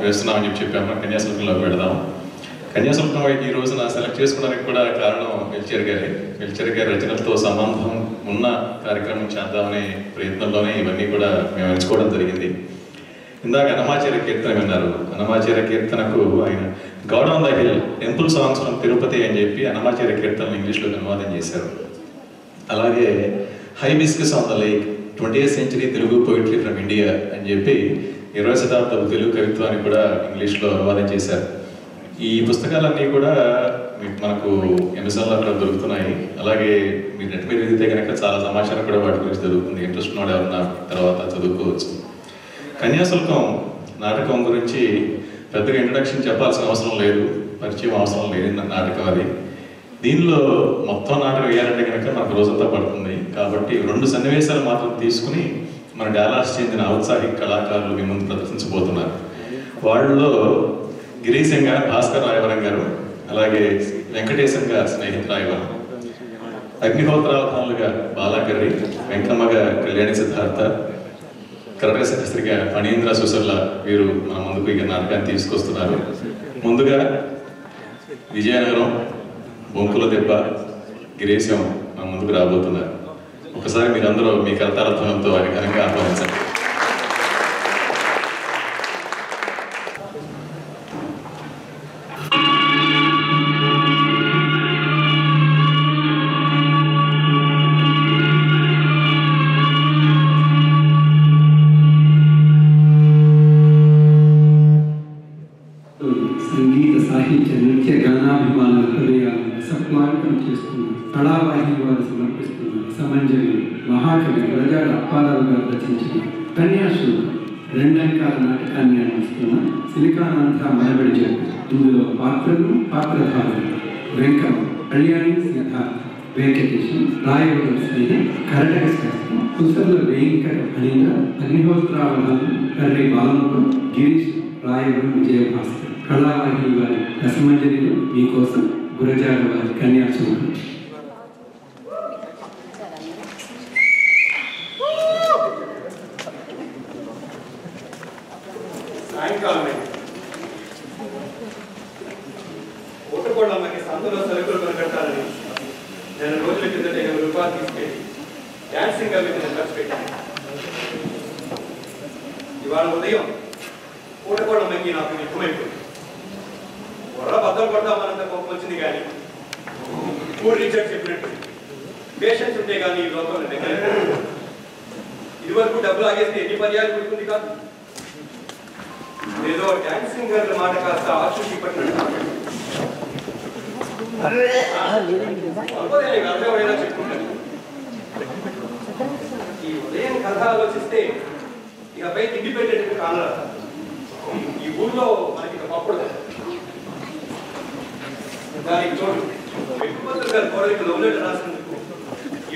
వేస్తున్నామని చెప్పాము. కన్యాశుల్కంలోకి పెడదాం. కన్యాశుల్కం ఈ రోజున సెలెక్ట్ చేసుకోవడానికి కూడా కారణం వెల్చర్ గారి రచనలతో సంబంధం ఉన్న కార్యక్రమం చేద్దామనే ప్రయత్నంలోనే ఇవన్నీ కూడా మేము ఎంచుకోవడం జరిగింది. ఇందాక అన్నమాచార్య కీర్తన విన్నారు. అన్నమాచార్య కీర్తనకు ఆయన God on the hill temple songs from Tirupati అని చెప్పి అన్నమాచార్య కీర్తనలు ఇంగ్లీష్లో అనువాదం చేశారు. అలాగే hibiscus on the lake 20th century Telugu poetry from India అని చెప్పి 20వ శతాబ్దపు తెలుగు కవిత్వాన్ని కూడా ఇంగ్లీష్లో అనువాదం చేశారు. ఈ పుస్తకాలన్నీ కూడా మనకు ఎన్నిసార్లు అక్కడ దొరుకుతున్నాయి. అలాగే మీరు నెట్ మీద వెళ్తే కనుక చాలా సమాచారం కూడా వాటి గురించి దొరుకుతుంది. ఇంట్రెస్ట్ ఉన్న ఎవరన్నా తర్వాత చదువుకోవచ్చు. కన్యాశుల్కం నాటకం గురించి పెద్దగా ఇంట్రడక్షన్ చెప్పాల్సిన అవసరం లేదు, పరిచయం అవసరం లేదు. నాటకం అది. దీనిలో మొత్తం నాటకం వేయాలంటే కనుక మనకు రోజంతా పడుతుంది. కాబట్టి 2 సన్నివేశాలు మాత్రం తీసుకుని మన డాలాస్ చెందిన ఔత్సాహిక కళాకారులు మీ ముందు ప్రదర్శించబోతున్నారు. వాళ్ళలో గిరీశం గారు, భాస్కర్ రాయవరం గారు, అలాగే వెంకటేశం గారు స్నేహితు రాయవరం, అగ్నిహోత్రావధానులుగా బాలాకర్రి, వెంకమ్మగా కళ్యాణి సిద్ధార్థ, కరటక శాస్త్రిగా ఫణీంద్ర సుసర్ల వీరు మన ముందుకు ఇక నాటకాన్ని తీసుకొస్తున్నారు. ముందుగా విజయనగరం బొంకుల దెబ్బ గిరీశం మన ముందుకు రాబోతున్నారు. ఒకసారి మీరందరూ మీ కరతాళధ్వనంతో వారి ఘనంగా ఆహ్వానించండి. సంగీత సాహిత్య నృత్య గానాభిమాన హృదయాలను సప్లావితం చేస్తున్న కళావాహిని వారు సమర్పిస్తున్న సమంజలి మహాకవి గురజాడ అప్పారావు గారు రచించిన కన్యాశుల్కం 2 అంకాల నాటకాన్ని అందిస్తున్న సిలికానాంధ్ర మనబడి జట్టు. ఇందులో పాత్రలు, పాత్రధారులు వెంకమ్మ, కళ్యాణి సిద్ధార్థ, వెంకటేశం, రాయవరం స్నేహి, కరటక శాస్త్రం, కుసర్ల వెంకట ఫణీంద్ర, అగ్నిహోత్రావధానం, కర్రి బాలముఖం, గిరీష్, రాయవరం విజయభాస్కర్. కళావాహిని వారి రసమంజలిలో మీకోసం గురజాడ వారి కన్యాశుల్కం. సాయంకాలమే ఓటకోళ్ళమ్మకి సంతలో సరుకులు కొనగట్టాలని నేను రోజుల కిందట 20 రూపాయలు తీసుకెళ్ళి డాన్సింగ్ మీద నేను ఖర్చు పెట్టాను. ఇవాళ ఉదయం ఓటకోళ్ళమ్మకి నాకు ఎక్కువైపోయింది. బుర్ర బద్దలు కొడతామన్నంత కోపం వచ్చింది. కానీ పూర్ రిచర్డ్ చెప్పినట్టు పేషెన్స్ ఉంటే కానీ ఈ లోకంలో దగ్గర ఇదివరకు డబ్బులు ఆగేస్తే ఎన్ని పర్యాలు కుడుతుంది కాదు. ఏదో డాన్సింగ్ గర్ల మాట కాస్త ఆశూషి పట్టినట్టు అర్థమైనా చెప్పుకుంటాను. ఈ ఉదయం కథ ఆలోచిస్తే ఇకపై ఇండిపెండెంట్ కానరా. ఈ ఊళ్ళో మనకి అప్పుడు దానికి తోడు వ్యక్తిపత్రులు గారి కోరిక లవ్లెటర్ రాసినందుకు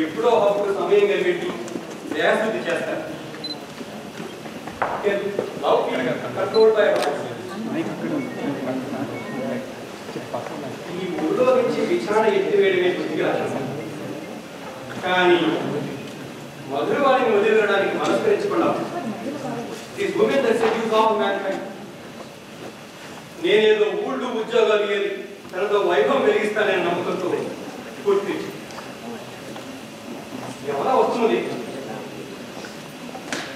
ఎప్పుడో అప్పుడు సమయం కలిపెట్టి దయాశుద్ధి చేస్తారు. ఈ ఊళ్ళో నుంచి విచారణ ఎత్తివేయడమే కొద్దిగా కానీ మధుర వారిని వదిలివేయడానికి మనస్కరించుకున్నాం. నేనేదో ఊళ్ళు ఉద్యోగాలు ఏది తనతో వైభవం వెలిగిస్తానని నమ్మకంతో పూర్తి ఎవరా వస్తున్నది.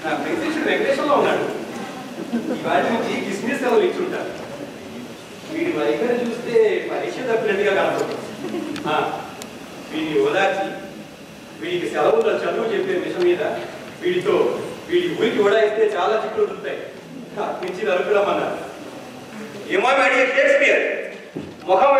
నా ప్రిన్సిషన్ వెంకటేశ్వరలో ఉన్నాడు. వాటి నుంచి కిస్మిస్ సెలవులు ఇచ్చుంటారు. వీడి వైఖరి చూస్తే పరీక్ష తప్పినట్టుగా కనపడుతుంది. వీడిని ఓదార్చి వీడికి సెలవుల్లో చదువు చెప్పే విషయం మీద వీడి ఊరికి ఓడాయిస్తే చాలా చిక్కులు ఉంటాయి. నుంచి నలుపురమ్మన్నారు. ఏమో మేడి షేక్స్పియర్ ముఖం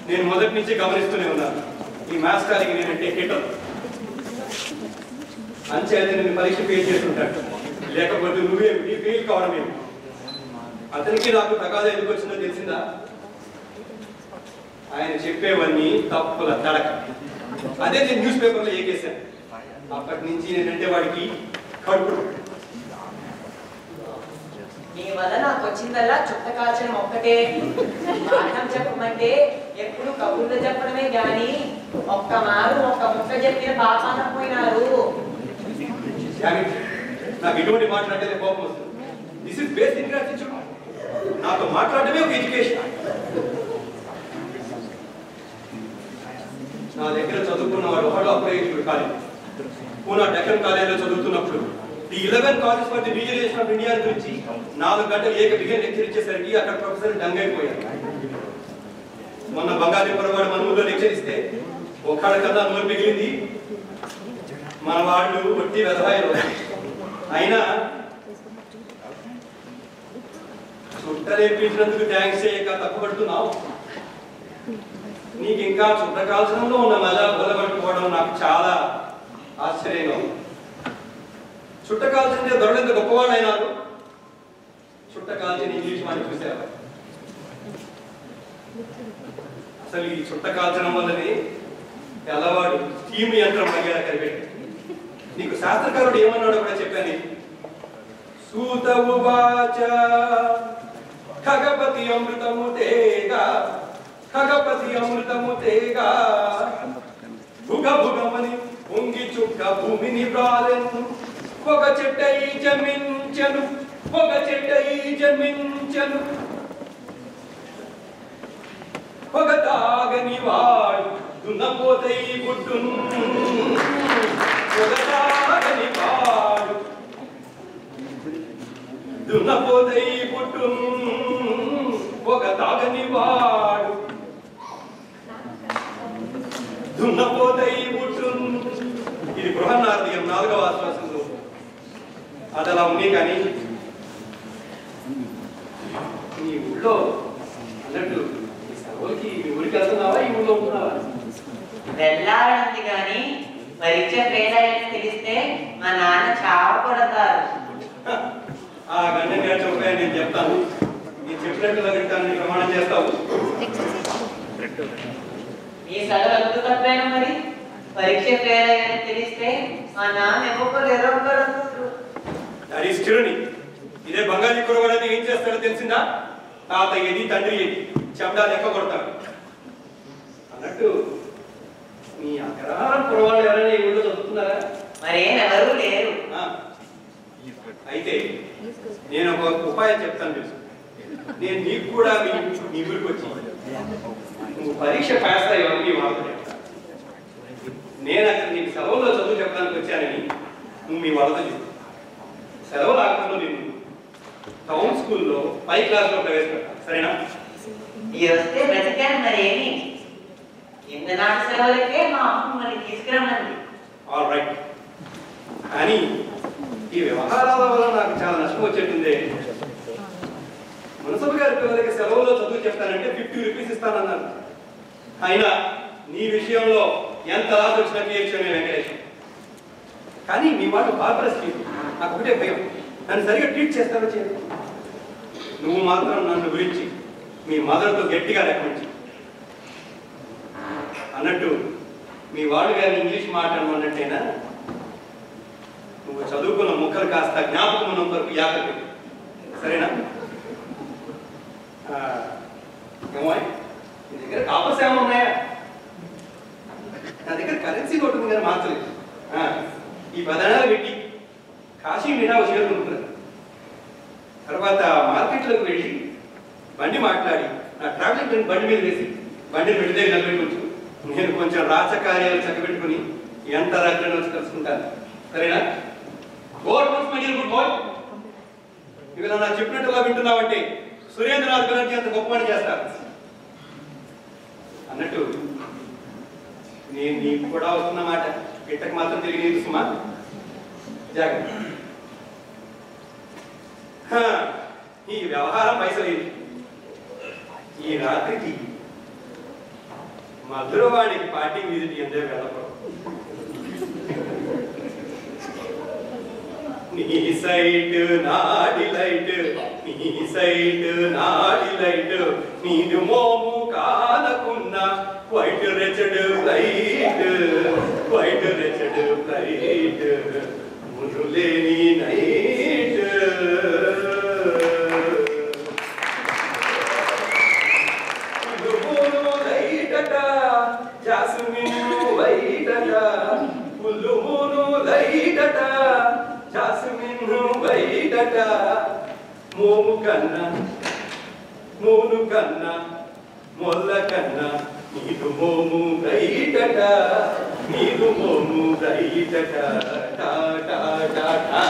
నేను మొదటి నుంచి గమనిస్తూనే ఉన్నాను. ఈ మ్యాథ్స్ కాలికి నేనంటే హిటర్ అంచేత నేను పరీక్ష ఫెయిల్ చేస్తుంటాను. లేకపోతే నువ్వేమిటి ఫెయిల్ కావడం ఏమి. అతనికి నాకు తగాదా ఎందుకు వచ్చిందో తెలిసిందా? ఆయన చెప్పేవన్నీ తప్పుల తడక. అదే నేను న్యూస్ పేపర్లో ఏకేశాను. అప్పటి నుంచి నేనంటే వాడికి కడుపు. నీ వల్ల నాకు వచ్చిందల్లా చుట్ట కాల్చడం ఒక్కటే. పాఠం చెప్పమంటే ఎప్పుడు కబుర్లు చెప్పడమే గాని ఒక్క ముక్క చెప్పిన పాపాన పోయినారు. నాకు ఇటువంటి మాట్లాడితే కోపం వస్తుంది. This is basic attitude. నాతో మాట్లాడమే ఒక ఎడ్యుకేషన్. నా దగ్గర చదువుకున్నవాడు ఒకడు అప్లైడ్ కాలేజ్, పూనా డెక్కన్ కాలేజీలో చదువుతున్నప్పుడు the 11 college for the regeneration of India గురించి 4 గంటలు బిగిన్ లెక్చర్ ఇచ్చేసరికి అక్కడ ప్రొఫెసర్ డంగైపోయారు. మొన్న బంగాళీపురవాడు మన ఊళ్ళో లెక్చర్ ఇస్తే ఒక్కడ కన్నా నోరు మిగిలింది. మన వాళ్ళు వట్టి వ్యవసాయాలు అయినా చుట్టలేపించినందుకు థ్యాంక్స్ చేయక తప్పుపడుతున్నావు. నీకు ఇంకా చుట్ట కాల్చడంలో ఉన్న మజా బలపట్టుకోవడం నాకు చాలా ఆశ్చర్యంగా ఉంది. చుట్ట కాల్చిందే దొరడంత గొప్పవాళ్ళు అయినారు. చుట్ట కాల్చిన ఇంగ్లీష్ వాడిని చూసారు. అసలు ఈ చుట్ట కాల్చడం వల్లనే తెల్లవాడు స్టీమ్ యంత్రం మర్యాద కనిపెట్టి. నీకు శాస్త్రకారుడు ఏమన్నాడో కూడా చెప్పాను. సూతవు వాచ ఖగపతి అమృతము తేగా, ఖగపతి అమృతము తేగా, భుగ భుగమని పొంగి చుక్క భూమిని ప్రాలెను. ఒక చెట్టై జన్మించెను, ఒక చెట్టై జన్మించెను, ఒక తాగని వాడు దున్నపోతై పుట్టును. ఒక తాగని వాడు దున్నపోతై పుట్టును, ఒక తాగని వాడు దున్నపోతై పుట్టును. ఇది బృహన్నారదీయం 4వ ఆశ్వాసంలో. అది అలా ఉంది. కానీ ఈ ఊళ్ళో అన్నట్టు సెలవులకి ఊరికి వెళ్తున్నావా, ఈ ఊళ్ళో ఉంటున్నావా? వెళ్ళాలంది కానీ పరీక్ష ఫెయిల్ అయ్యని తెలిస్తే మా నాన్న చావ కొడతారు. ఆ గంట నేర్చుకోయని నేను చెప్తాను. నేను చెప్పినట్టుగా వింటాను, ప్రమాణం చేస్తావు. మీ సెలవు ఎందుకు తప్పేనా మరి? పరీక్ష ఫెయిల్ అయ్యని తెలిస్తే మా నాన్న ఎవరు ఎర్రగొడతారు. అది స్టిరుని. ఇదే బంగాళీ కురవాడని ఏం చేస్తాడో తెలిసిందా? తాత ఏది తండ్రి ఏది చెప్డా లెక్క కొడతాడు అన్నట్టు. మీ అగ్రహారం కురవాళ్ళు ఎవరైనా ఈ ఊళ్ళో చదువుతున్నారా? మరేమెవరూ లేరు. అయితే నేను ఒక ఉపాయం చెప్తాను తెలుసు. నేను నీకు కూడా మీ ఊరికి వచ్చి నువ్వు పరీక్ష పాస్ అయ్యావని మీ వాళ్ళతో చెప్తాను. నేను అక్కడ నీకు సెలవుల్లో చదువు చెప్పడానికి వచ్చానని నువ్వు మీ వాళ్ళతో చెప్పు. సెలవు రాకుండా నేను టౌన్ స్కూల్లో పై క్లాస్లో ప్రవేశపెడతాను. సరేనా? ఈ వస్తే బ్రతికాను మరేమి. ఇంతనాటి సెలవులకే మా అమ్మ మరి తీసుకురమ్మంది. All right. కానీ ఈ వ్యవహారాల వల్ల నాకు చాలా నష్టం వచ్చేట్టుందే. మున్సబ్ గారి పిల్లలకి సెలవులో చదువు చెప్తానంటే 50 రూపీస్ ఇస్తానన్నారు. అయినా నీ విషయంలో ఎంత లాస్ వచ్చినా తీర్చే వెంకటేశం. కానీ మీ వాళ్ళు బార్బరస్ నాకు ఒకటే భయం, నన్ను సరిగా ట్రీట్ చేస్తానో చేయదు. నువ్వు మాత్రం నన్ను గురించి మీ మదర్తో గట్టిగా రికమెండ్ అన్నట్టు. మీ వాళ్ళు గారిని ఇంగ్లీష్ మాట్లాడమన్నట్టేనా? నువ్వు చదువుకున్న ముక్కలు కాస్త జ్ఞాపకం ఉన్నంత వరకు యాత్ర. సరేనా? ఏమో నీ దగ్గర కాపర్స్ ఏమైనా ఉన్నాయా? నా దగ్గర కరెన్సీ నోటు ఉంది కానీ మార్చలేదు. ఈ 10 అణాలు పెట్టి కాశీ మీనా చేరుకుంటున్నారు. తర్వాత మార్కెట్లోకి వెళ్ళి బండి మాట్లాడి నా ట్రావెలింగ్ బండి మీద వేసి బండిని పెట్టి దగ్గర నిలబెట్టుకోవచ్చు. నేను కొంచెం రాచకార్యాలు చక్కబెట్టుకుని ఎంత రాత్రి వచ్చి కలుసుకుంటాను. సరేనా? ఇవాళ నాకు చెప్పినట్టుగా వింటున్నావంటే సురేంద్రనాథ్ బెనర్జీ అంత గొప్పని చేస్తారు అన్నట్టు. నేను నీకు కూడా వస్తున్నమాట. గిట్టకు మాత్రం తెలియదు సుమా. జాగ్రత్త. ఈ వ్యవహారం పైసలేదు. ఈ రాత్రికి మధురవాడికి పార్టీ మీద ఎందే వెళ్ళకూడదు. నీ సైట్ నాడి లైట్, నీ సైట్ నాడి లైట్, నీదు మోము కానకున్న white wretched flight, white wretched flight, మునులేని నైట్. రైటట మోము కన్నా మోను కన్నా మొల్ల కన్నా నీదు మోము రైటట నీదు మోము రైటట టా టా టా టా.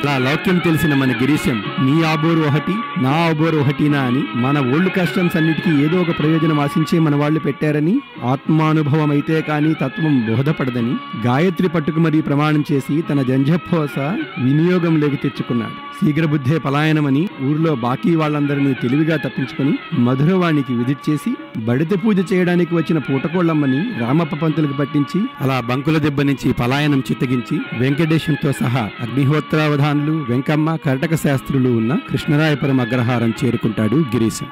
అలా లౌక్యం తెలిసిన మన గిరీశం నీ ఆబోరు ఒకటి నా ఆబోరు ఒకటినా అని మన ఓల్డ్ కస్టమ్స్ అన్నిటికీ ఏదో ఒక ప్రయోజనం ఆశించే మన వాళ్ళు పెట్టారని, ఆత్మానుభవం అయితే కానీ తత్వం బోధపడదని గాయత్రి పట్టుకు మరీ ప్రమాణం చేసి తన జంఝపోస వినియోగంలోకి తెచ్చుకున్నాడు. శీఘ్రబుద్ధే పలాయనమని ఊర్లో బాకీ వాళ్ళందరినీ తెలివిగా తప్పించుకుని మధురవాణికి విజిట్ చేసి బడిత పూజ చేయడానికి వచ్చిన పూటకోళ్లమ్మని రామప్ప పంతులకు పట్టించి అలా బంకుల దెబ్బ నుంచి పలాయనం చిత్తగించి వెంకటేశంతో సహా అగ్నిహోత్రావధానులు, వెంకమ్మ, కర్టక శాస్త్రులు ఉన్న కృష్ణరాయపురం అగ్రహారం చేరుకుంటాడు గిరీశం.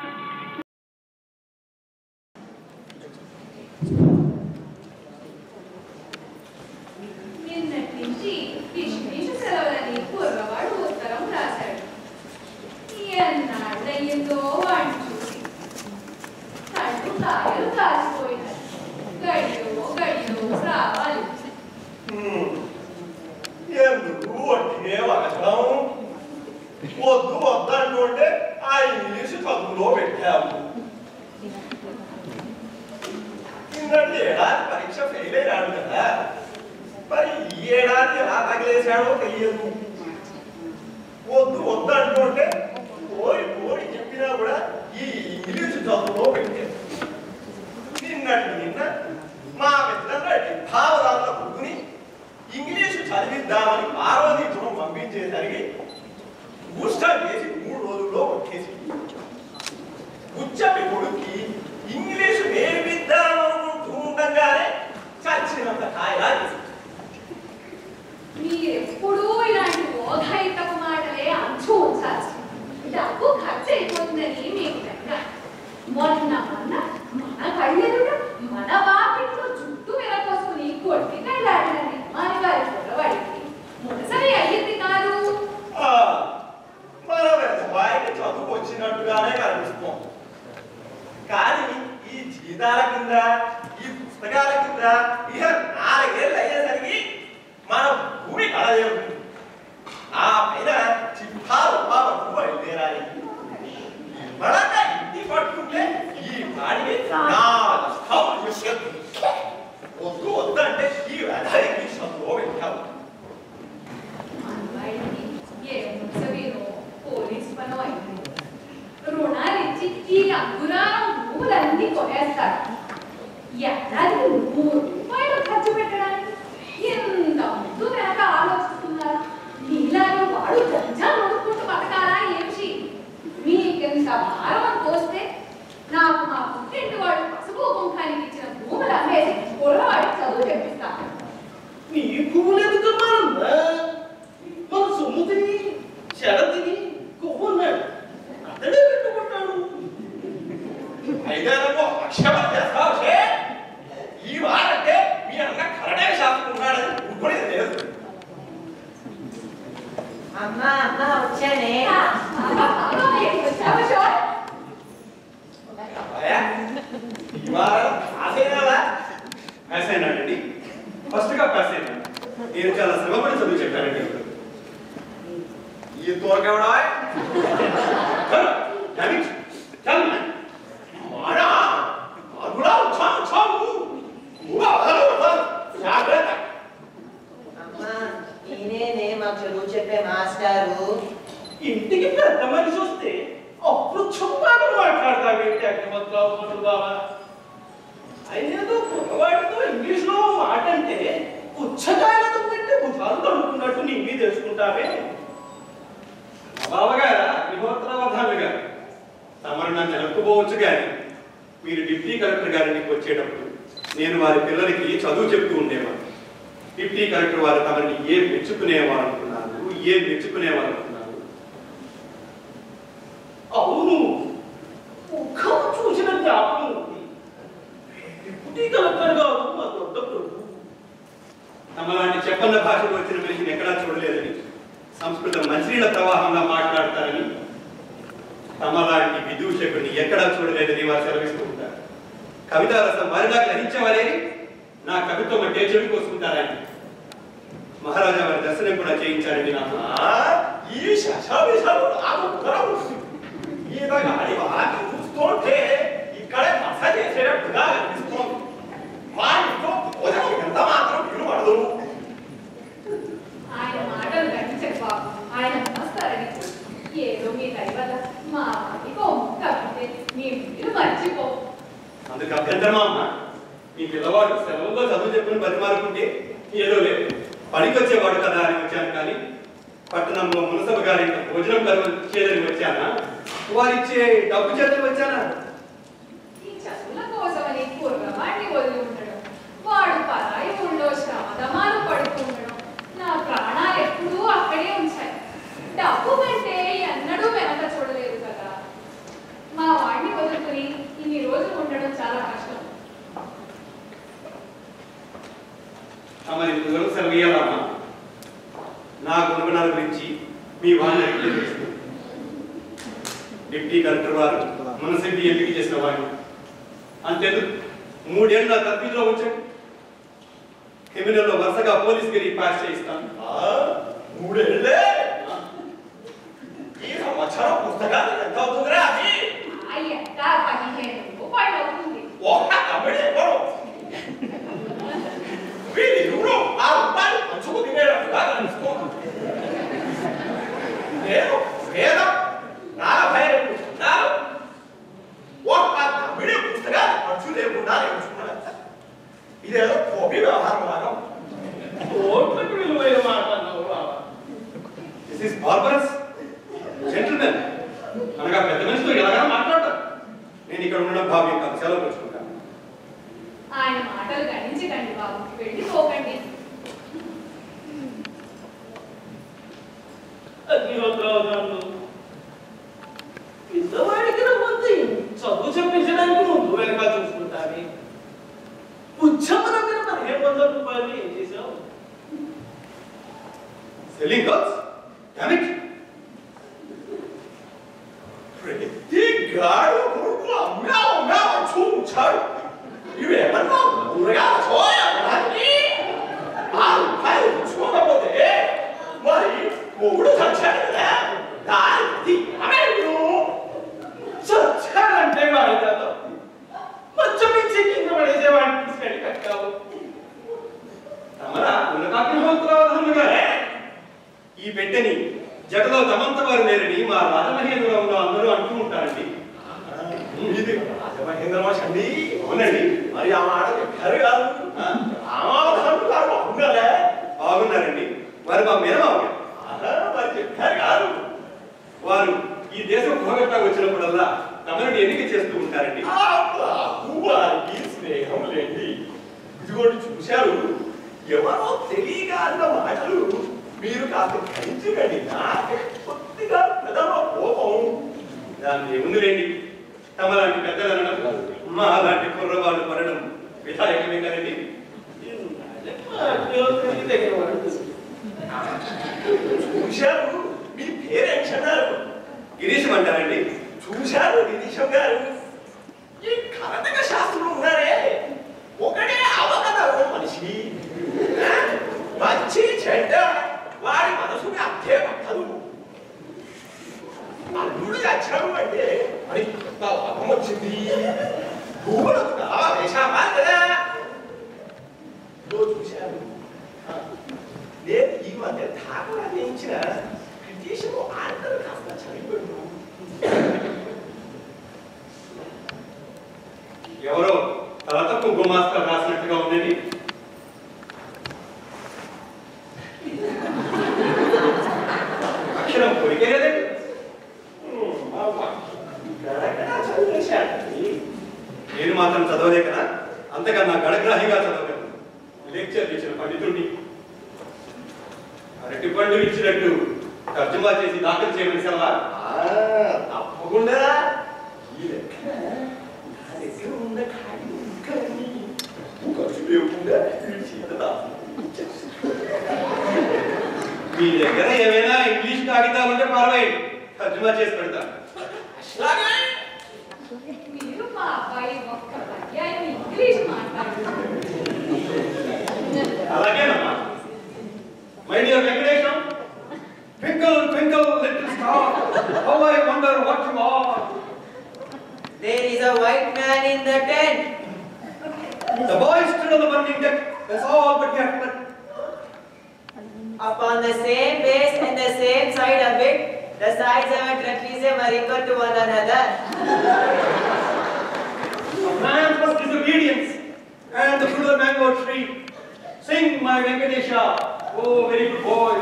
వద్దు వద్దంటుంటే ఆ ఇంగ్లీష్ చదువులో పెట్టాము. కిందటి ఏడాది పరీక్ష ఫెయిల్ అయినాడు కదా, మరి ఈ ఏడాది ఎలా తగిలేశాడో తెలియదు. వద్దు వద్దంటుంటే పోయి పోయి చెప్పినా కూడా ఈ ఇంగ్లీష్ చదువులో పెట్టారు. నిన్న మా మిత్రులందరి భావదాంతో కూర్చుని ఇంగ్లీషు చదివిద్దామని పార్వతీపురం పంపించేసరికి ఉష్టాలు చేసి 3 రోజుల్లో వచ్చేసి ఉచ్చమి కొడుక్కి ఇంగ్లీషు నేర్పిద్దామనుకుంటూ ఉండగానే చచ్చినంత కాయలా మీరెప్పుడూ ఇలాంటి ఓధాయితపు మాటలే అంచు ఉంచాల్సి. డబ్బు ఖర్చు అయిపోతుందని మీకు దగ్గర మొన్న మన కళ్ళెదుట మన వాకిట్లో చుట్టూ వెలకోసుకుని కొట్టికెళ్ళాడని మాని వారి పొడవాడికి మొదసరి అయ్యింది కాదు. మన వాయికి చదువు వచ్చినట్టుగానే కనిపిస్తాం, కానీ ఈ జీతాల కింద ఈ పుస్తకాల కింద ఇక 4 ఏళ్ళు అయ్యేసరికి మన భూమి కళదేవుడు ఆ పైన చిట్టాలు బయలుదేరాలి. మళ్ళా ఇంటి పట్టుకుంటే ఈ వాడికి 4 స్థావులు చెప్పేది. వద్దు వద్దంటే ఈ వేదానికి చదువు పెట్టావు. పోలీస్ పనం అయింది. రుణాలిచ్చి ఈ అంగురారం భూములన్నీ కొనేస్తాడు. ఏడాదికి 100 రూపాయలు ఖర్చు పెట్టడానికి ఎంత ముందు వెనక ఆలోచిస్తున్నారు. నీలాగా వాడు జంజా నోడుకుంటూ బతకాలా ఏమిటి? మీకెంత భారం తోస్తే నాకు మా పుట్టింటి వాడు పసుపు కుంకానికి ఇచ్చిన భూములు అమ్మేసి పొలవాడికి చదువు చెప్పిస్తాను. నీ భూములు ఎందుకమ్మా? మన సొమ్ముతిని శరతిని కొవ్వున్నాడు, అతడే పెట్టుకుంటాడు. అయిగానో అక్షరం చేస్తావు. ఈ వారంటే మీ అన్న కరడే శాస్త్రున్నాడని ఊరుకునేది లేదు. అమ్మా అమ్మా వచ్చానే. ఈ వారం పాస్ అయినావా? పాస్ అయినాడండి. ఫస్ట్ గా పాస్ అయినాడు. నేను చాలా శ్రమపడి చదువు చెప్పానండి. ఈ తోరకెవడా నేనే మాకు చదువు చెప్పే మాస్టారు. ఇంటికి పెద్ద మనిషి వస్తే అప్పుడు చుమ్మాటలు మాట్లాడతావేంటి అగ్నిమత్రావు బావా? అయినేదో పొరవాటితో ఇంగ్లీష్ లో మాట అంటే పుచ్చకాయలతో పెట్టి భుజాలు తడుకున్నట్టు నీ మీద తెలుసుకుంటావే. బావగారు అగ్నిహోత్రావధానులు గారు తమరు నన్ను నెలక్కుపోవచ్చు, కానీ మీరు డిప్యూటీ కలెక్టర్ గారికి వచ్చేటప్పుడు నేను వారి పిల్లలకి చదువు చెప్తూ ఉండేవాడు. డిప్యూటీ కలెక్టర్ వారు తమని ఏం మెచ్చుకునేవారు అనుకున్నారు, ఏం మెచ్చుకునేవారు అనుకున్నారు. అవును, ముఖం చూసిన జ్ఞాపకం ఉంది. డిప్యూటీ కలెక్టర్ గారు మా దొడ్డ ప్రభు. తమలాంటి చెప్పన్న భాషలో వచ్చిన మనిషిని ఎక్కడా చూడలేదని, సంస్కృత మంచినీళ్ళ ప్రవాహంగా మాట్లాడతారని తమలాంటి విదూషకుడిని ఎక్కడా చూడలేదని వారు సెలవిస్తూ ఉంటారు. కవితా రసం వారిలా గ్రహించవాలని నా కవిత్వం అంటే చెవి కోసుకుంటారని మహారాజా వారి దర్శనం కూడా చేయించారండి నాకు. ఈ శశాభిషాలు చూస్తుంటే ఇక్కడే మస చేసేటట్టుగా అనిపిస్తోంది. మా ఇంట్లో భోజనం ఎంత మాత్రం విలువడదు. ఆయన మాటలు గణించక బాబు, ఆయన నమస్కారని ఏదో మీ దయ వల్ల మా వారికి ఓ ముక్క అంటే మీ మీరు మర్చిపో. అందుకు అభ్యంతరమా అమ్మ? మీ పిల్లవాడు సెలవుల్లో చదువు చెప్పుకుని బతిమారుకుంటే ఏదో లేదు, పనికొచ్చేవాడు కదా అని వచ్చాను. కానీ పట్టణంలో మునసభ గారి భోజనం చేయదని వచ్చానా, వారిచ్చే డబ్బు చేతని వచ్చానా? ఈ చదువుల కోసమని పూర్వవాడిని వదిలి ఉండడం, వాడు పరాయి ఊళ్ళో శ్రమదమాలు పడుతూ ఉండడం నా ప్రాణాలు ఎప్పుడూ అక్కడే ఉంచాయి. డబ్బు కంటే ఎన్నడూ వెనక చూడలేదు కదా. మా వాడిని వదులుకుని ఇన్ని రోజులు ఉండడం చాలా కష్టం. మరి ఇందులో సెలవు ఇయ్యాలమ్మా? నా గుణగణాల గురించి మీ వాళ్ళని అడిగితే తెలుస్తుంది. డిప్టీ కలెక్టర్ వారు మున్సిపల్ ఎంపిక చేసిన వాడిని అంతేందుకు 3 ఏళ్ళు నా తప్పిలో వచ్చాడు. క్రిమినల్లో వరుసగా పోలీస్ గిరి పాస్ చేయిస్తాను. 3 ఏళ్ళే ఈ సంవత్సరం పుస్తకాలు ఎంత అవుతుందిరా? అది ఎంత 15 రూపాయలు అవుతుంది. ఒక్క తమిళ వీళ్ళు ఆ రూపాయలు పంచుకు తినేటట్టుగా అనిపిస్తోంది. నేను వేదం 42 పుస్తకాలు ఒక్క తమిళ పుస్తకాలు పంచు లేకుండా నేర్చుకున్నాను. ఇదేదో కోపి వ్యవహారం లాగా కోట్లకు విలువైన మాట అన్నావు బాబా. దిస్ ఇస్ బార్బరస్ జెంటిల్మెన్ అనగా పెద్ద మనిషితో ఎలాగా మాట్లాడతారు. నేను ఇక్కడ ఉండడం భావ్యం కాదు, సెలవు పెంచుకుంటాను. ఆయన మాటలు గణించకండి బాబు, వెళ్ళిపోకండి. అగ్నిహోత్రాలు పిల్లవాడికి రమ్మంది చదువు చెప్పించడానికి ముందు వెనక చూసుకుంటాను. ఉద్యమన మీద 1500 రూపాయలు ఏం చేశావు? Selling girls damn it. ప్రతి గాడు కొడుకు అమ్మా చూచాడు. ఇవేమన్నా ఊరగా చూడడానికి 6 రూపాయలు చూడకపోతే మరి మొగుడు చచ్చాడు కదా, దానికి చచ్చాడంటే వాడితో మంచం నుంచి కింద పడేసేవాడిని తీసుకెళ్ళి కట్టావు. తమరా ఉన్నతాగ్నిహోత్రాలుగానే ఈ పెట్టెని జటలో తమంత వారు లేరని మా రాజమహేంద్రంలో అందరూ అంటూ ఉంటారండి. ఇది రాజమహేంద్రమా చండి? అవునండి. మరి ఆ మాట చెప్పారు కాదు. రామావధానులు గారు బాగున్నారా? బాగున్నారండి. వారు మా మేనమావ. మరి చెప్పారు కాదు. వారు ఈ దేశం భోగట్టాకు వచ్చినప్పుడల్లా తమను ఎన్నిక చేస్తూ ఉంటారండి. వారికి స్నేహం లేండి. ఇదిగోండి చూశారు, ఎవరో తెలియక అన్న మాటలు మీరు కాస్త గ్రహించకండి. నాకే కొద్దిగా పెదలో కోపం. దాన్ని ఏముందిలేండి, తమలాంటి పెద్దలు అనడం మా లాంటి కుర్రవాళ్ళు పడడం విధాయకమే కదండి. చూశారు, మీ పేరేంటన్నారు? గిరీశం అంటారండి. చూశారు గిరీశం గారు, ఈ కర్ణాటక శాస్త్రం ఉన్నారే ఒకటే అవకతవో మనిషి. మంచి చెడ్డ వాడి మనసుకి అర్థే పట్టదు. అల్లుడు చచ్చాడు అంటే మరి కొత్త లాభం వచ్చింది. భూములు వేశామా కదా. చూశారు, నేను ఈ మధ్య ఠాకూర్ అందించిన బ్రిటిష్ ఆర్డర్ కాస్త చనిపోయాడు. ఎవరో తల తప్పు గుమాస్తా రాసినట్టుగా ఉందండి. అక్షరం పొరికే లేదండి. నేను మాత్రం చదవలే కదా, అంతకన్నా గడగ్రాహిగా చదవగలను. లెక్చర్ ఇచ్చిన పండితుడిని అరటి పండు ఇచ్చినట్టు తర్జుమా చేసి దాఖలు చేయమని సెలవా? తప్పకుండా. ఈ లెక్క నా దగ్గర ఉన్న ఖాళీ ముక్కలన్నీ ఖర్చు లేకుండా మీ దగ్గర ఏమైనా ఇంగ్లీష్ కాగితాలు ఉంటే పర్వాలేదు, తర్జుమా చేసి పెడతా. మీరు మా అబ్బాయి ఒక్క పర్యాయం ఇంగ్లీష్ మాట్లాడుతున్నారు. అలాగేనమ్మా. My dear Venkatesham, twinkle twinkle little star, how I wonder what you are. There is a white man in the tent. The boy stood on the burning deck. That's all but he had fled. Upon the same base and the same side of it, the sides of it trapezium are equal to one another. A man was disobedience and the fruit of the mango tree. Sing, my Venkatesha. Oh, very good boy.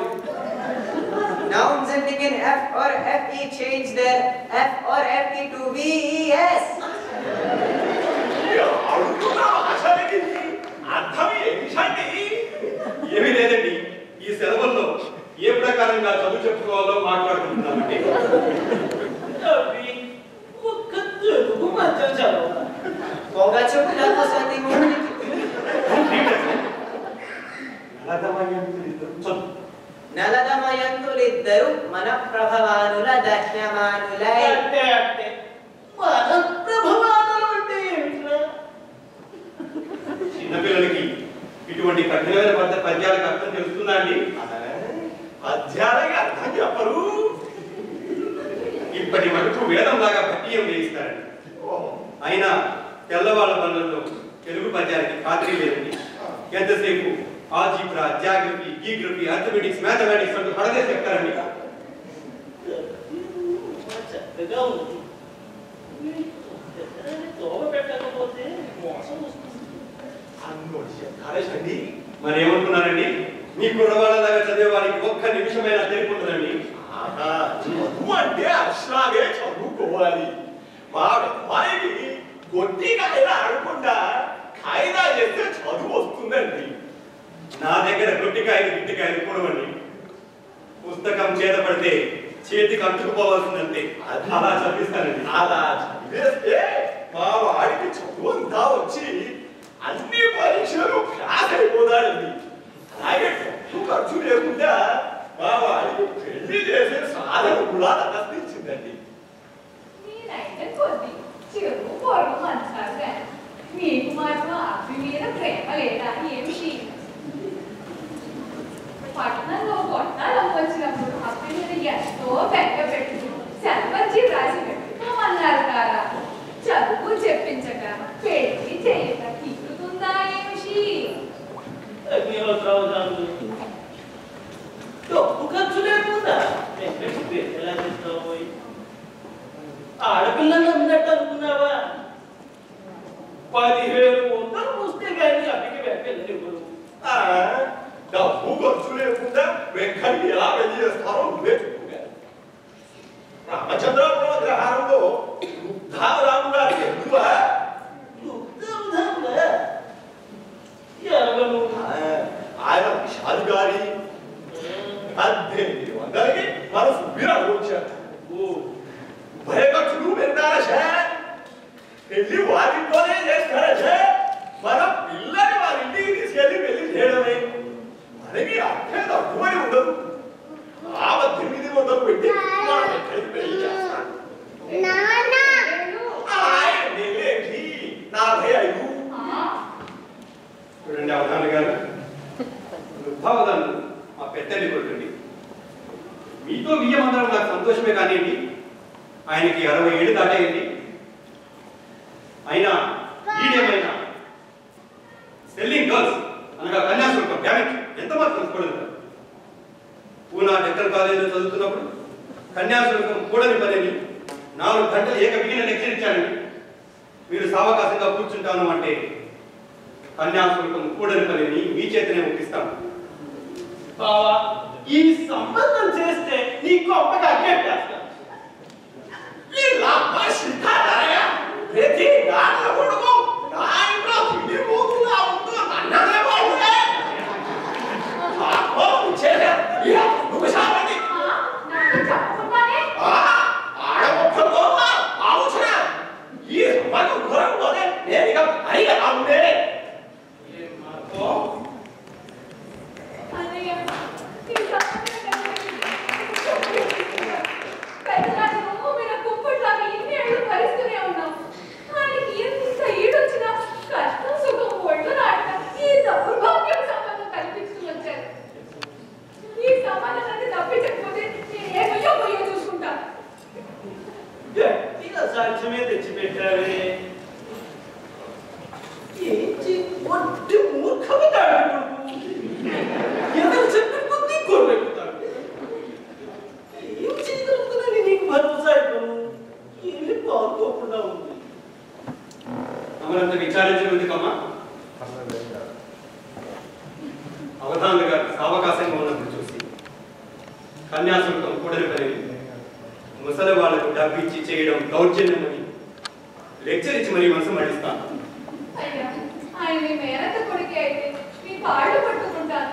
Nouns ending in F or FE change their F or FE to VES. ఏమీ లేదండి, ఈ సెలవుల్లో ఏ ప్రకారంగా చదువు చెప్పుకోవాలో మాట్లాడుకుంటున్నామండి. ఒక్క తెలుగు మధ్య చదవ పొగ చుట్టూ సతి మూడికి నలదమయంతులిద్దరు మన ప్రభవానుల దహ్యమానులై. అంటే మన ప్రభావాలు అంటే ఏమిట్రా? చిన్నపిల్లలకి ఇటువంటి కఠినమైన పద్యాలకు అర్థం తెలుస్తుందా అండి? పద్యాలకి అర్థం చెప్పరు. ఇప్పటి వరకు వేదంలాగా భట్టీయం వేయిస్తారండి. అయినా తెల్లవాళ్ళ పనులలో తెలుగు పద్యాలకి ఖాతరీ లేదండి. ఎంతసేపు ఆల్జీబ్రా, జాగ్రఫీ, గీగ్రఫీ, అర్థమెటిక్స్, మ్యాథమెటిక్స్ అంటూ పడదేసి చెప్తారండి. చక్కగా ఉంది. తోవ పెట్టకపోతే మోసం వస్తుంది. అన్నోడు చెప్తారేసండి. మరేమనుకున్నారండి? మీ కుర్రవాళ్ళలాగా చదివే వారికి ఒక్క నిమిషమైనా తెలుపుతుందండి. చదువు అంటే అట్లాగే చదువుకోవాలి. మా అమ్మాయికి కొద్ది కాయలా ఆడకుండా కాయిదా చేస్తే చదువు వస్తుందండి. నా దగ్గర గొట్టికాయలు గిట్టికాయలు కూడవండి. పుస్తకం చేత పడితే చేతికి అంటుకుపోవాల్సిందంతే. అలా చదివిస్తానండి. అలా చదివేస్తే మా వాడికి చదువు అంతా వచ్చి అన్ని పరీక్షలు పాస్ అయిపోతాడండి. అలాగే డబ్బు ఖర్చు లేకుండా మా వాడికి పెళ్లి చేసే సాధన కూడా తటస్థించిందండి. మీరైతే కొద్ది చెరువు పొరుగు మంచారు కానీ మీకు మాత్రం అవి మీద ప్రేమ లేదా ఏమిటి? పట్టణంలో కొట్టాలు వచ్చినప్పుడు అవి మీద ఎంతో బెంగ పెట్టి సెలవచ్చి రాసి పెట్టుకోమన్నారు కారా. చదువు చెప్పించక పెళ్లి చేయక తీరుతుందా ఏమిటి? డబ్బు ఖర్చు లేకుండా ఎలా చేస్తావు? ఆడపిల్లలు అమ్మినట్టు అనుకున్నావా? 1700 వస్తే కానీ అప్పటికి పిల్లలు ఇవ్వరు. డబ్బు ఖర్చు లేకుండా వెంకటి ఎలా పెళ్లి చేస్తారో నువ్వే చెప్పుకోవాలి. రామచంద్రపురం అగ్రహారంలో రుద్ధారాము గారికి ఎందుకు ఆయన విశాల్ గారి 1800కి మన సుబ్బిరావు వచ్చారు. భయకక్షుడు విన్నారా సార్? పెళ్లి వారింట్లోనే చేస్తారా సార్? మన పిల్లని వారి ఇంటికి తీసుకెళ్లి పెళ్లి చేయడమే. మనకి అర్థం తక్కువని ఉండదు. 800 పెట్టి మనం ఎక్కడికి పెళ్లి చేస్తాం? ఏంటి 45. చూడండి అవధాన గారు, వృద్ధావధానులు మా పెద్దల్ని కొడుకండి. మీతో బియ్యమందరం నాకు సంతోషమే కానివ్వండి. ఆయనకి 60 ఏళ్ళు దాటేయండి. అయినా ఈడేమైనా సెల్లింగ్ గర్ల్స్ అనగా కన్యాశుల్కం డ్యామేజ్ ఎంత మాత్రం కూడదు. పూనా డెంటల్ కాలేజీలో చదువుతున్నప్పుడు కన్యాశుల్కం కూడని పనిని 4 గంటలు ఏకబిగిన లెక్చర్ ఇచ్చానండి. మీరు సావకాశంగా కూర్చుంటాను అంటే కన్యాశుల్కం కూడని పనిని మీ చేతనే ఒప్పిస్తాను. బావా, ఈ సంబంధం చేస్తే నీ గొప్పగా అగ్గేస్తాను. ఇలా శిఖారయ్య ప్రతి గాన కొడుకు నా ఇంట్లో తిండి పోతున్నా ఉంటూ నన్ననే బాగుండే నువ్వు సావండి నాకు చెప్పకుండానే ఆడమొక్కతో ఆలోచన ఈ సంబంధం దూరంలోనే నేను ఇక పైగా ఉండే అన్నయ్య ఈ సంబంధం పెద్దలాంటి రొమ్ము మీద కుంపట్లాగా ఇన్ని కన్యాశుల్కం కూడని పని, ముసలి వాళ్లకు డబ్బు ఇచ్చి చేయడం దౌర్జన్యమని లెక్చర్ ఇచ్చి మరీ మనసు మళ్ళిస్తాను. అయ్యా, ఆయన మీ మేనత్త కొడుకే అయితే మీ కాళ్ళు పట్టుకుంటాను.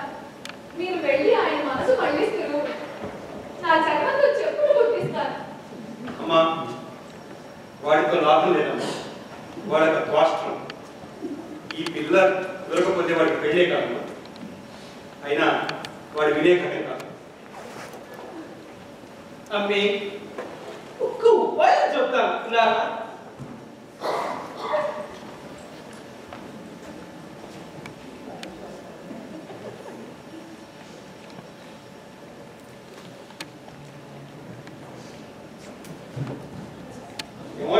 మీరు వెళ్ళి ఆయన మనసు మళ్ళిస్తారు. నా చర్మంతో చెప్పులు కుట్టిస్తాను. అమ్మా, వాడితో లాభం లేదమ్మా. వాడొక త్వాష్టం. ఈ పిల్ల దొరకపోతే వాడికి పెళ్ళే కాదమ్మా. అయినా వాడు వినే కథే కాదు. అమ్మి, ఒక్క ఉపాయం చెప్తాను నాన్న.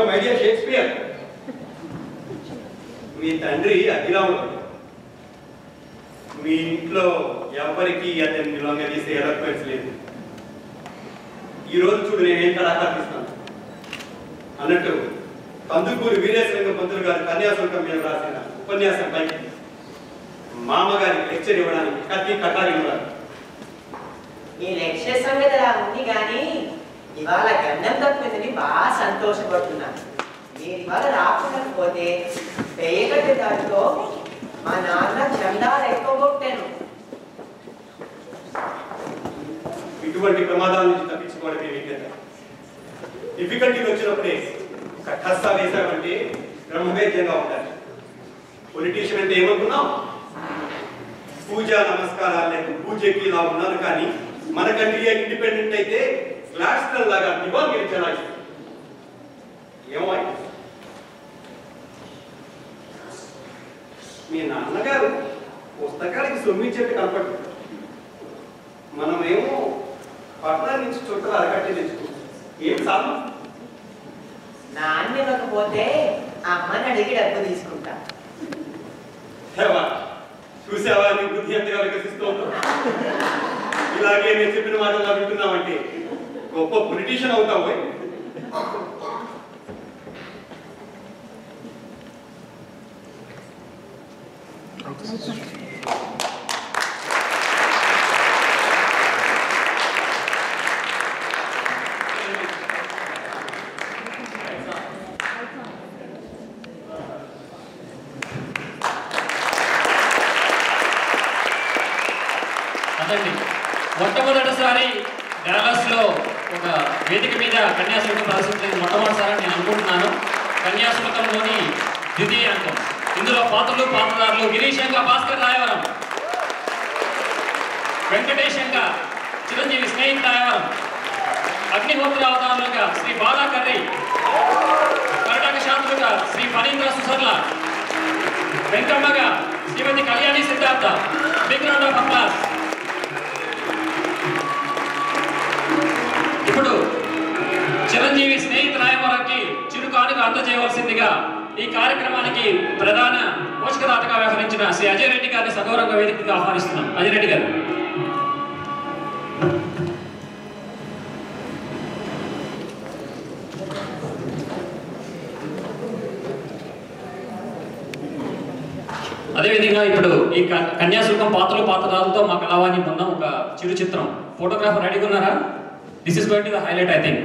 మై డియర్ షేక్స్పియర్, మీ తండ్రి అభిరాముడు. మీ ఇంట్లో ఎవరికి అతన్ని లొంగదీసే ఎలక్ట్రెన్స్ లేదు. ఈ రోజు చూడు నేనేం కళాకారిస్తాను అన్నట్టు కందుకూరి వీరేశలింగ పంతులు గారు కన్యాశుల్కం మీద రాసిన ఉపన్యాసం పైకి మామగారికి లెక్చర్ ఇవ్వడానికి కత్తి కటారి ఇవ్వాలి. ఈ లక్ష్య సంగతి అలా ఉంది కానీ ఇవాళ గండం తప్పిందని బాగా సంతోషపడుతున్నాను. మీరు ఇవాళ రాకపోతే పేయకట్టు దాంతో మా నాన్న చందాలు ఎక్కువ కొట్టాను. ఇటువంటి ప్రమాదాల నుంచి తప్పించుకోవడమే విజ్ఞత. డిఫికల్టీలు వచ్చినప్పుడే ఒక టస్సా వేశామంటే బ్రహ్మవేద్యంగా ఉండాలి. పొలిటీషియన్ అంటే ఏమనుకున్నాం? పూజా నమస్కారాలు పూజకి ఇలా ఉన్నారు, కానీ మన కంట్రీ ఇండిపెండెంట్ అయితే క్లాసికల్ లాగా నిబంధనలు చెలాయి. ఏమై మీ నాన్నగారు పుస్తకాలకి సొమ్మి చెప్పి కనపడు. మనమేమో పట్టణాల నుంచి చుట్టూ అరకట్టి తెచ్చుకుంటాం. ఏం సాధన? నాన్న ఇవ్వకపోతే అమ్మని అడిగి డబ్బు తీసుకుంటా. చూసావా నీ బుద్ధి ఎంతగా వికసిస్తూ ఉంటావు. ఇలాగే నేను చెప్పిన మాటలు వింటున్నామంటే గొప్ప పొలిటీషియన్ అవుతావు. అదండి, మొట్టమొదటిసారి డాలస్ లో ఒక వేదిక మీద కన్యాశుల్కం ప్రదర్శించేది మొట్టమొదటిసారి నేను అనుకుంటున్నాను. కన్యాశుల్కంలోని ద్వితీయాంకం. ఇందులో పాత్రలు పాత్రదారులు గిరీశంగా భాస్కర్ రాయవరం, వెంకటేశంగా చిరంజీవి స్నేహిత్ రాయవరం, అగ్నిహోత్ర అవతారులుగా శ్రీ బాలా కర్రీ, కర్ణాటక శాంతులుగా శ్రీ ఫణీంద్ర సుసర్ల, వెంకమ్మగా Shrimati Kalyani Siddhartha. Big round of applause. ఇప్పుడు చిరంజీవి స్నేహిత్ రాయవరంకి చిరుకానుగా అందజేయవలసిందిగా ఈ కార్యక్రమానికి ప్రధాన పోషకదాతగా వ్యవహరించిన శ్రీ అజయ్ రెడ్డి గారిని సగౌరవంగా వేదికగా ఆహ్వానిస్తున్నాం. అజయ్ రెడ్డి గారు. అదేవిధంగా ఇప్పుడు ఈ కన్యాశుల్కం పాత్రలు పాత్రదారులతో మా కళావాణి పొందాం ఒక చిరు చిత్రం. ఫోటోగ్రాఫర్ రెడీగా ఉన్నారా? This is going to the highlight I think.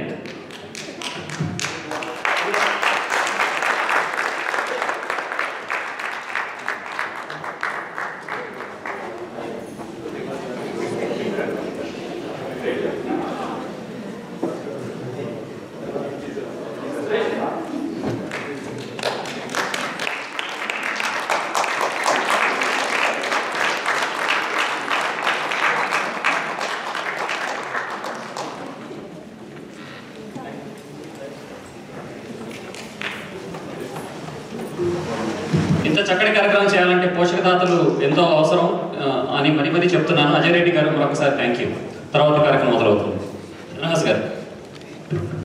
ఇంత చక్కటి కార్యక్రమం చేయాలంటే పోషకదాతలు ఎంతో అవసరం అని మరీ చెప్తున్నాను. అజయ్ రెడ్డి గారు మరొకసారి థ్యాంక్ యూ. తర్వాత కార్యక్రమం మొదలవుతుంది. శ్రీనివాస్ గారు.